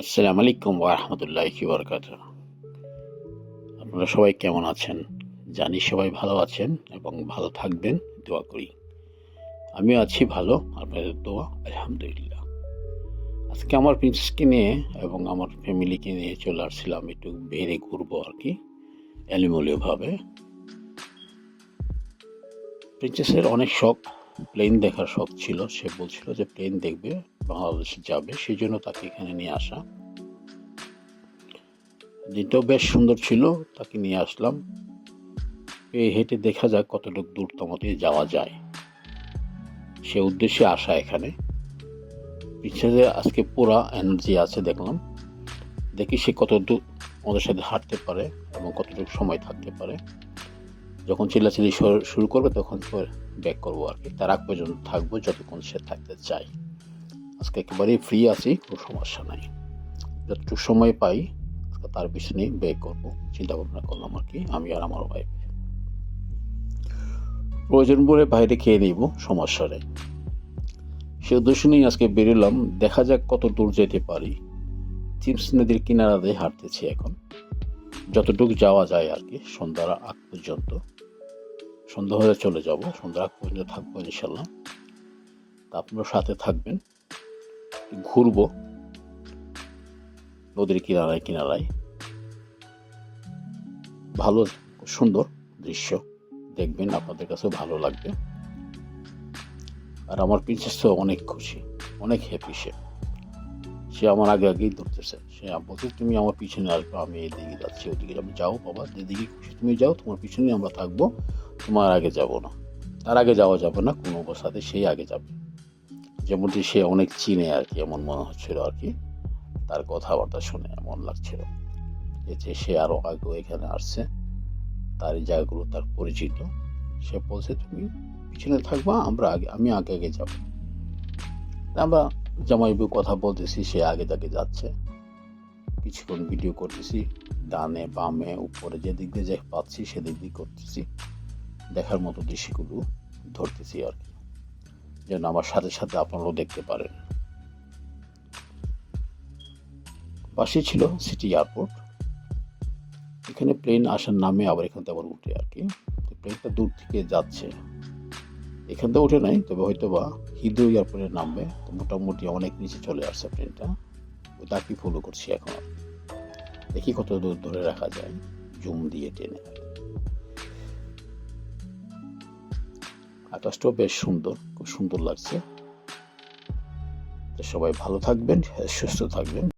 আসসালামু আলাইকুম ওয়া রাহমাতুল্লাহি ওয়া বারাকাতুহু। আপনারা সবাই কেমন আছেন? জানি সবাই ভালো আছেন এবং ভালো থাকবেন, দোয়া করি। আমিও আছি ভালো, আপনাদের দোয়া আলহামদুলিল্লাহ। আজকে আমার প্রিন্সেসকে নিয়ে এবং আমার ফ্যামিলিকে নিয়ে চলে আসছিলাম একটু বাইরে ঘুরবো আরকি, এলোমেলোভাবে। প্রিন্সেসের অনেক শখ, প্লেন দেখার শখ ছিল। সে বলছিল যে প্লেন দেখবে, বাংলাদেশে যাবে। সেজন্য তাকে এখানে নিয়ে আসা। দিনটাও বেশ সুন্দর ছিল, তাকে নিয়ে আসলাম। হেঁটে দেখা যাক কতটুকু দূরতম দিয়ে যাওয়া যায়, সে উদ্দেশ্যে আসা এখানে। পিছনে আজকে পুরা এনার্জি আছে দেখলাম। দেখি সে কত দূর আমাদের সাথে হাঁটতে পারে এবং কতটুকু সময় থাকতে পারে। যখন চিল্লাচিল্লি শুরু করবে তখন ব্যাক করবো আর কি। তার আগ পর্যন্ত থাকবো যতক্ষণ সে থাকতে চায়। আজকে একেবারেই ফ্রি আছি, কোনো সমস্যা নাই। যতটুকু সময় পাই তার পিছনে ব্যাক করবো চিন্তা ভাবনা করলাম আর কি, আমি আর আমার ওয়াইফ। প্রয়োজন পড়ে বাইরে খেয়ে নিব, সমস্যা নেই। সে উদ্দেশ্য নিয়ে আজকে বেরোলাম, দেখা যাক কত দূর যেতে পারি। চিমস নদীর কিনারা দিয়ে হাঁটতেছি এখন, যতটুকু যাওয়া যায় আর কি, সন্ধ্যার আগ পর্যন্ত। সন্ধ্যা হলে চলে যাব, সন্ধ্যার আগ পর্যন্ত থাকবো ইনশাল্লাহ। তা আপনারা সাথে থাকবেন, ঘুরবো নদীর কিনারায় কিনারায়। ভালো, সুন্দর দৃশ্য দেখবেন, আপনাদের কাছেও ভালো লাগবে। আর আমার প্রিন্সেস তো অনেক খুশি, অনেক হ্যাপি। সে আমার আগে আগেই ধরতেছে। সে বলছে তুমি আমার পিছনে আসবে, আমি এদিকে যাচ্ছি ওদিকে যাবো। যাও বাবা, যেদিকে খুশি তুমি যাও, তোমার পিছনে আমরা থাকবো, তোমার আগে যাব না। তার আগে যাওয়া যাবে না কোনো অবস্থাতে, সেই আগে যাবে। যেমনটি সে অনেক চিনে আর কি, এমন মনে হচ্ছিল আর কি। তার কথাবার্তা শুনে এমন লাগছিল যে সে আরো আগে এখানে আসছে, তার এই জায়গাগুলো তার পরিচিত। সে বলছে তুমি পিছনে থাকবা, আমরা আগে, আমি আগে আগে যাবো। আমরা জামাইবু কথা বলতেছি, সে আগে তাকে যাচ্ছে। কিছুক্ষণ ভিডিও করতেছি, ডানে বামে উপরে যেদিক দিয়ে যে পাচ্ছি সেদিক দিয়ে করতেছি, দেখার মতো দৃশ্যগুলো ধরতেছি আর কি, যেন আমার সাথে সাথে আপনারাও দেখতে পারেন। পাশে ছিল সিটি এয়ারপোর্ট। এখানে প্লেন আসার নামে আবার এখান থেকে আবার উঠে আর কি। প্লেনটা দূর থেকে যাচ্ছে, এখান থেকে উঠে নাই, তবে হয়তো বা হিদু এয়ারপোর্টে নামবে। তো মোটামুটি অনেক নিচে চলে আসছে প্লেনটা, ওই তাকে ফলো করছি এখন। দেখি কত দূর ধরে রাখা যায়, জুম দিয়ে টেনে। আকাশটাও বেশ সুন্দর, খুব সুন্দর লাগছে। সবাই ভালো থাকবেন, সুস্থ থাকবেন।